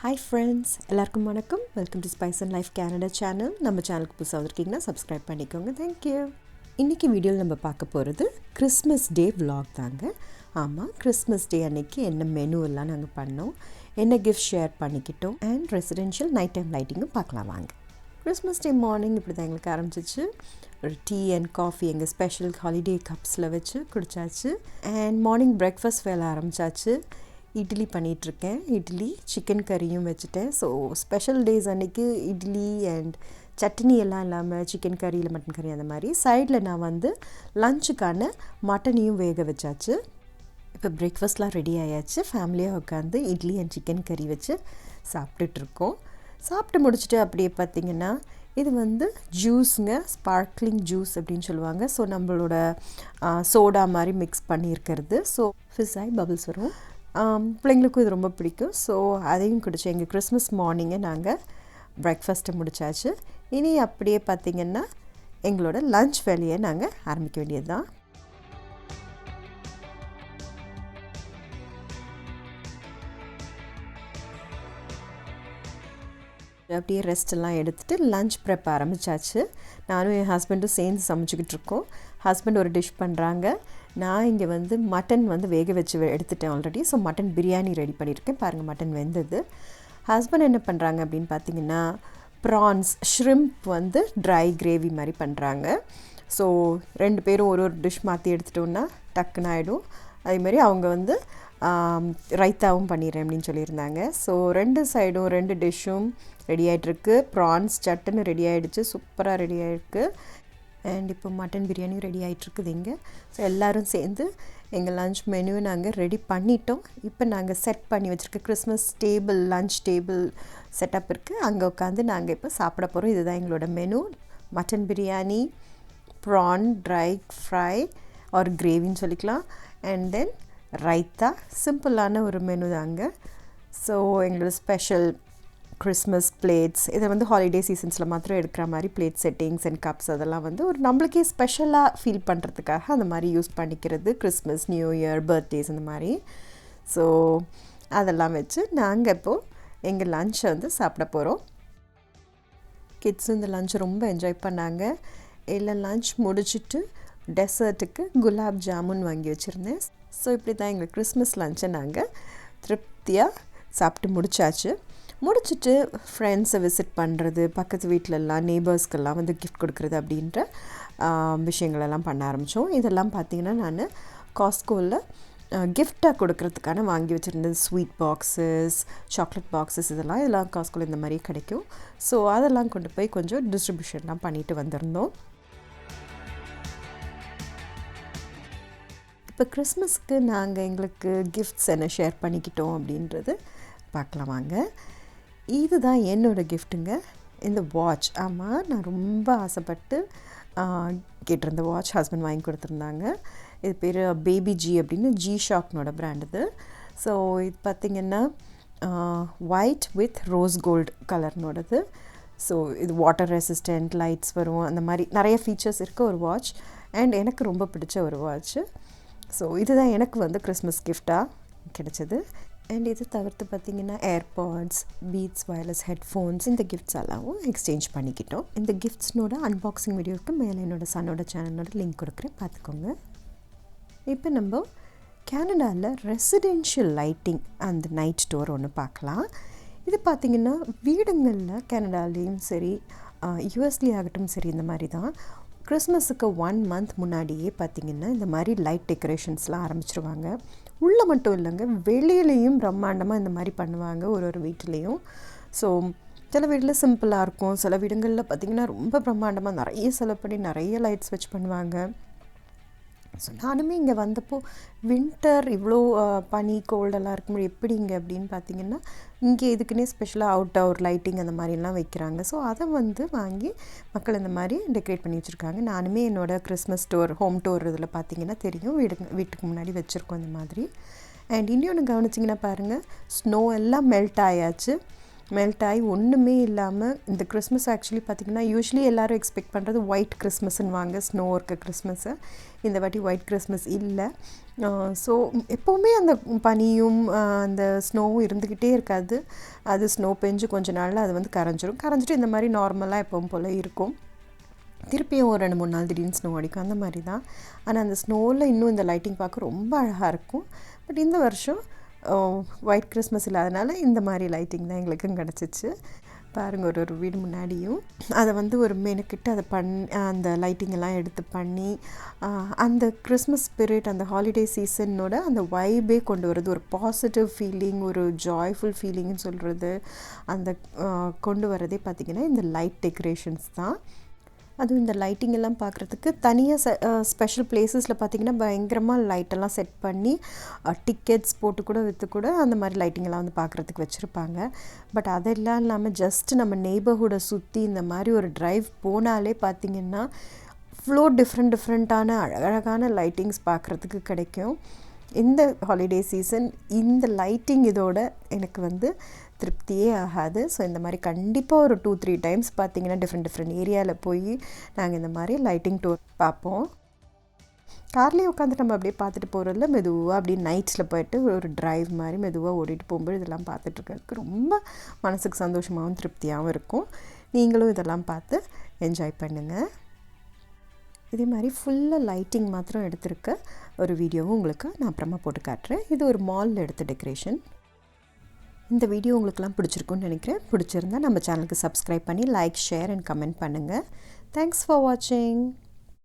Hi friends, எல்லாருக்கும் வணக்கம். Welcome to Spice and Life Canada channel. நம்ம சேனலுக்கு புதுசாக வந்திருக்கீங்கன்னா சப்ஸ்கிரைப் பண்ணிக்கோங்க. தேங்க்யூ. இன்றைக்கி வீடியோவில் நம்ம பார்க்க போகிறது கிறிஸ்மஸ் டே vlog தாங்க. ஆமாம், கிறிஸ்மஸ் டே அன்னைக்கு என்ன மெனு எல்லாம் நாங்கள் பண்ணோம், என்ன கிஃப்ட் ஷேர் பண்ணிக்கிட்டோம், அண்ட் ரெசிடென்ஷியல் நைட் டைம் லைட்டிங்கும் பார்க்கலாம் வாங்க. கிறிஸ்மஸ் டே மார்னிங் இப்படி தான் எங்களுக்கு ஆரம்பிச்சிச்சு. ஒரு டீ அண்ட் காஃபி எங்கள் ஸ்பெஷல் ஹாலிடே கப்ஸில் வச்சு குடித்தாச்சு. அண்ட் மார்னிங் பிரேக்ஃபாஸ்ட் வேலை ஆரம்பித்தாச்சு. இட்லி பண்ணிகிட்ருக்கேன். இட்லி சிக்கன் கறியும் வச்சுட்டேன். ஸோ ஸ்பெஷல் டேஸ் அன்றைக்கி இட்லி அண்ட் சட்னி எல்லாம் இல்லாமல் சிக்கன் கறி இல்லை மட்டன் கறி அந்த மாதிரி சைடில் நான் வந்து லஞ்சுக்கான மட்டனையும் வேக வச்சாச்சு. இப்போ பிரேக்ஃபாஸ்ட்லாம் ரெடி ஆயாச்சு. ஃபேமிலியாக உட்காந்து இட்லி அண்ட் சிக்கன் கறி வச்சு சாப்பிட்டுட்ருக்கோம். சாப்பிட்டு முடிச்சுட்டு அப்படியே பார்த்திங்கன்னா இது வந்து ஜூஸுங்க, ஸ்பார்க்லிங் ஜூஸ் அப்படின்னு சொல்லுவாங்க. ஸோ நம்மளோட சோடா மாதிரி மிக்ஸ் பண்ணியிருக்கிறது. ஸோ ஃபிஸ் ஆகி பபிள்ஸ் வரும். பிள்ளைங்களுக்கும் இது ரொம்ப பிடிக்கும். ஸோ அதையும் குடிச்சு எங்கள் கிறிஸ்மஸ் மார்னிங்கை நாங்கள் பிரேக்ஃபாஸ்ட்டை முடித்தாச்சு. இனி அப்படியே பார்த்திங்கன்னா எங்களோட லன்ச் வேலையை நாங்கள் ஆரம்பிக்க வேண்டியது தான். அப்படியே ரெஸ்ட்டெல்லாம் எடுத்துகிட்டு லன்ச் ப்ரெப் ஆரம்பித்தாச்சு. நானும் என் ஹஸ்பண்டும் சேர்ந்து சமைச்சிக்கிட்டு இருக்கோம். ஹஸ்பண்ட் ஒரு டிஷ் பண்ணுறாங்க. நான் இங்கே வந்து மட்டன் வந்து வேக வச்சு எடுத்துட்டேன் already. So mutton biryani ready பண்ணியிருக்கேன். பாருங்கள், மட்டன் வெந்தது. ஹஸ்பண்ட் என்ன பண்ணுறாங்க அப்படின்னு பார்த்தீங்கன்னா ப்ரான்ஸ் ஷ்ரிம்ப் வந்து ட்ரை கிரேவி மாதிரி பண்ணுறாங்க. ஸோ ரெண்டு பேரும் ஒரு ஒரு டிஷ் மாற்றி எடுத்துட்டோன்னா டக்குன்னு ஆகிடும். அதேமாதிரி அவங்க வந்து ரைத்தாவும் பண்ணிடுறேன் அப்படின்னு சொல்லியிருந்தாங்க. ஸோ ரெண்டு சைடும் ரெண்டு டிஷ்ஷும் ரெடி ஆகிட்டுருக்கு. ப்ரான்ஸ் சட்டுன்னு ரெடி ஆகிடுச்சு, சூப்பராக ரெடி ஆகிருக்கு. அண்ட் இப்போ மட்டன் பிரியாணியும் ரெடி ஆகிட்டுருக்குது இங்கே. ஸோ எல்லோரும் சேர்ந்து எங்கள் லன்ச் மெனுவை நாங்கள் ரெடி பண்ணிட்டோம். இப்போ நாங்கள் செட் பண்ணி வச்சுருக்க Christmas table, lunch table setup இருக்குது. அங்கே உட்காந்து நாங்கள் இப்போ சாப்பிட போகிறோம். இதுதான் எங்களோட menu. Mutton biryani, prawn dry fry ஒரு கிரேவின்னு சொல்லிக்கலாம், அண்ட் தென் ரைத்தா. சிம்பிளான ஒரு மெனு தாங்க. ஸோ எங்களோட ஸ்பெஷல் கிறிஸ்மஸ் பிளேட்ஸ், இதை வந்து ஹாலிடே சீசன்ஸில் மாத்திரம் எடுக்கிற மாதிரி பிளேட் செட்டிங்ஸ் அண்ட் கப்ஸ் அதெல்லாம் வந்து ஒரு நம்மளுக்கே ஸ்பெஷலாக ஃபீல் பண்ணுறதுக்காக அந்த மாதிரி யூஸ் பண்ணிக்கிறது. கிறிஸ்மஸ், நியூ இயர், பர்த்டேஸ் அந்த மாதிரி. ஸோ அதெல்லாம் வச்சு நாங்கள் இப்போது எங்கள் லன்ச்சை வந்து சாப்பிட போகிறோம். கிட்ஸும் இந்த லன்ச்சை ரொம்ப என்ஜாய் பண்ணாங்க. இல்லை லன்ச் முடிச்சுட்டு டெசர்ட்டுக்கு குலாப் ஜாமுன் வாங்கி வச்சுருந்தேன். ஸோ இப்படி தான் எங்கள் கிறிஸ்மஸ் லன்ச்சை நாங்கள் திருப்தியாக சாப்பிட்டு முடிச்சுட்டு ஃப்ரெண்ட்ஸை விசிட் பண்ணுறது, பக்கத்து வீட்டிலலாம் நெய்பர்ஸ்க்கெல்லாம் வந்து கிஃப்ட் கொடுக்குறது அப்படின்ற விஷயங்களெல்லாம் பண்ண ஆரம்பித்தோம். இதெல்லாம் பார்த்திங்கன்னா நான் காஸ்கோவில் கிஃப்டாக கொடுக்கறதுக்கான வாங்கி வச்சுருந்தது. ஸ்வீட் பாக்ஸஸ், சாக்லேட் பாக்ஸஸ், இதெல்லாம் காஸ்கோவில் இந்த மாதிரி கிடைக்கும். ஸோ அதெல்லாம் கொண்டு போய் கொஞ்சம் டிஸ்ட்ரிபியூஷன்லாம் பண்ணிட்டு வந்திருந்தோம். இப்போ கிறிஸ்மஸ்க்கு நாங்கள் எங்களுக்கு கிஃப்ட்ஸ் என்ன ஷேர் பண்ணிக்கிட்டோம் அப்படின்றது பார்க்கலாம் வாங்க. இதுதான் என்னோடய கிஃப்ட்டுங்க, இந்த வாட்ச். ஆமாம், நான் ரொம்ப ஆசைப்பட்டு கேட்டிருந்த வாட்ச் ஹஸ்பண்ட் வாங்கி கொடுத்துருந்தாங்க. இது பேர் பேபி ஜி அப்படின்னு ஜி ஷாக்னோட பிராண்ட் இது. ஸோ இது பார்த்திங்கன்னா ஒயிட் வித் ரோஸ் கோல்டு கலர்னோடது. ஸோ இது வாட்டர் ரெசிஸ்டன்ட், லைட்ஸ் வரும், அந்த மாதிரி நிறைய ஃபீச்சர்ஸ் இருக்க ஒரு வாட்ச். அண்ட் எனக்கு ரொம்ப பிடிச்ச ஒரு வாட்ச்சு. ஸோ இதுதான் எனக்கு வந்து கிறிஸ்மஸ் கிஃப்டாக கிடைச்சது. அண்ட் இது தவிர்த்து பார்த்திங்கன்னா ஏர்பாட்ஸ், பீட்ஸ், வயர்லெஸ் ஹெட்ஃபோன்ஸ், இந்த கிஃப்ட்ஸ் எல்லாம் எக்ஸ்சேஞ்ச் பண்ணிக்கிட்டோம். இந்த கிஃப்ட்ஸ்னோட அன்பாக்சிங் வீடியோவுக்கு மேலே என்னோடய சன்னோட சேனலோட லிங்க் கொடுக்குறேன், பார்த்துக்கோங்க. இப்போ நம்ம கனடாவில் ரெசிடென்ஷியல் லைட்டிங் அந்த நைட் ஸ்டோர் ஒன்று பார்க்கலாம். இது பார்த்திங்கன்னா வீடுங்களில் கனடாலேயும் சரி, யூஎஸ்லேயே ஆகட்டும் சரி, இந்த மாதிரி தான் கிறிஸ்மஸுக்கு 1 மந்த் முன்னாடியே பார்த்திங்கன்னா இந்த மாதிரி லைட் டெக்கரேஷன்ஸ்லாம் ஆரம்பிச்சிருவாங்க. உள்ளே மட்டும் இல்லைங்க, வெளியிலையும் பிரம்மாண்டமாக இந்த மாதிரி பண்ணுவாங்க ஒரு வீட்டிலையும். ஸோ சில வீட்டில் சிம்பிளாக இருக்கும், சில வீடுகளில் பார்த்திங்கன்னா ரொம்ப பிரம்மாண்டமாக நிறைய செலவு பண்ணி நிறைய லைட்ஸ் வச்சு பண்ணுவாங்க. ஸோ நானுமே இங்கே வந்தப்போ வின்டர் இவ்வளோ பனி கோல்டெல்லாம் இருக்கும்போது எப்படிங்க அப்படின்னு பார்த்திங்கன்னா இங்கே இதுக்குன்னே ஸ்பெஷலாக அவுட்டோர் லைட்டிங் அந்த மாதிரிலாம் வைக்கிறாங்க. ஸோ அதை வந்து வாங்கி மக்கள் இந்த மாதிரி டெக்கரேட் பண்ணி வச்சுருக்காங்க. நானுமே என்னோடய கிறிஸ்மஸ் டோர், ஹோம் டோர் இதில் பார்த்திங்கன்னா தெரியும், வீட்டுக்கு முன்னாடி வச்சுருக்கோம் இந்த மாதிரி. அண்ட் இன்னொன்று கவனிச்சிங்கன்னா பாருங்கள், ஸ்னோ எல்லாம் மெல்ட் ஆயாச்சு. மெல்ட் ஆகி ஒன்றுமே இல்லாமல் இந்த கிறிஸ்மஸ் ஆக்சுவலி பார்த்திங்கன்னா யூஸ்வலி எல்லோரும் எக்ஸ்பெக்ட் பண்ணுறது ஒயிட் கிறிஸ்மஸ்ன்னு வாங்க, ஸ்னோ இருக்க கிறிஸ்மஸ்ஸு. இந்த வாட்டி ஒயிட் கிறிஸ்மஸ் இல்லை. ஸோ எப்போவுமே அந்த பனியும் அந்த ஸ்னோவும் இருந்துக்கிட்டே இருக்காது. அது ஸ்னோ பெஞ்சு கொஞ்ச நாளில் அது வந்து கரைஞ்சிட்டு இந்த மாதிரி நார்மலாக எப்பவும் போல் இருக்கும். திருப்பியும் ஒரு 2-3 நாள் திடீர்னு ஸ்னோ அடிக்கும், அந்த மாதிரி தான். ஆனால் அந்த ஸ்னோவில் இன்னும் இந்த லைட்டிங் பார்க்க ரொம்ப அழகாக இருக்கும். பட் இந்த வருஷம் ஒயிட் கிறிஸ்மஸ் இல்லாதனால இந்த மாதிரி லைட்டிங் தான் எங்களுக்கும் கிடச்சிச்சு. பாருங்கள், ஒரு வீடு முன்னாடியும் அதை வந்து ஒரு மெனுக்கிட்டு அதை அந்த லைட்டிங்கெல்லாம் எடுத்து பண்ணி அந்த கிறிஸ்மஸ் ஸ்பிரிட், அந்த ஹாலிடே சீசனோட அந்த வைபே கொண்டு வருது. ஒரு பாசிட்டிவ் ஃபீலிங், ஒரு ஜாய்ஃபுல் ஃபீலிங்னு சொல்கிறது, அந்த கொண்டு வரதே பார்த்திங்கன்னா இந்த லைட் டெக்கரேஷன்ஸ் தான். அதுவும் இந்த லைட்டிங் எல்லாம் பார்க்குறதுக்கு தனியாக ஸ்பெஷல் பிளேஸஸில் பார்த்திங்கன்னா பயங்கரமாக லைட்டெல்லாம் செட் பண்ணி டிக்கெட்ஸ் போட்டு கூட விற்று கூட அந்த மாதிரி லைட்டிங்கெல்லாம் வந்து பார்க்குறதுக்கு வச்சுருப்பாங்க. பட் அதெல்லாம் இல்லாமல் ஜஸ்ட் நம்ம நெய்பர்ஹுட்டை சுற்றி இந்த மாதிரி ஒரு ட்ரைவ் போனாலே பார்த்திங்கன்னா இவ்வளோ டிஃப்ரெண்ட்டான அழகழகான லைட்டிங்ஸ் பார்க்குறதுக்கு கிடைக்கும். இந்த ஹாலிடே சீசன் இந்த லைட்டிங் இதோட எனக்கு வந்து திருப்தியே ஆகாது. ஸோ இந்த மாதிரி கண்டிப்பாக ஒரு 2-3 டைம்ஸ் பார்த்திங்கன்னா டிஃப்ரெண்ட் ஏரியாவில் போய் நாங்கள் இந்த மாதிரி லைட்டிங் டூர் பார்ப்போம். கார்லேயே உட்காந்து நம்ம அப்படியே பார்த்துட்டு போகிறதில்ல, மெதுவாக அப்படியே நைட்ஸில் போய்ட்டு ஒரு ட்ரைவ் மாதிரி மெதுவாக ஓடிட்டு போகும்போது இதெல்லாம் பார்த்துட்ருக்கிறதுக்கு ரொம்ப மனசுக்கு சந்தோஷமாகவும் திருப்தியாகவும் இருக்கும். நீங்களும் இதெல்லாம் பார்த்து என்ஜாய் பண்ணுங்கள். இதே மாதிரி ஃபுல்லாக லைட்டிங் மாத்திரம் எடுத்திருக்க ஒரு வீடியோவும் உங்களுக்கு நான் அப்புறமா போட்டு காட்டுறேன். இது ஒரு மாலில் எடுத்த டெக்கரேஷன். இந்த வீடியோ உங்களுக்குலாம் பிடிச்சிருக்குன்னு நினைக்கிறேன். பிடிச்சிருந்தா நம்ம சேனலுக்கு சப்ஸ்கிரைப் பண்ணி லைக், ஷேர் அண்ட் கமெண்ட் பண்ணுங்கள். தேங்க்ஸ் ஃபார் வாட்சிங்.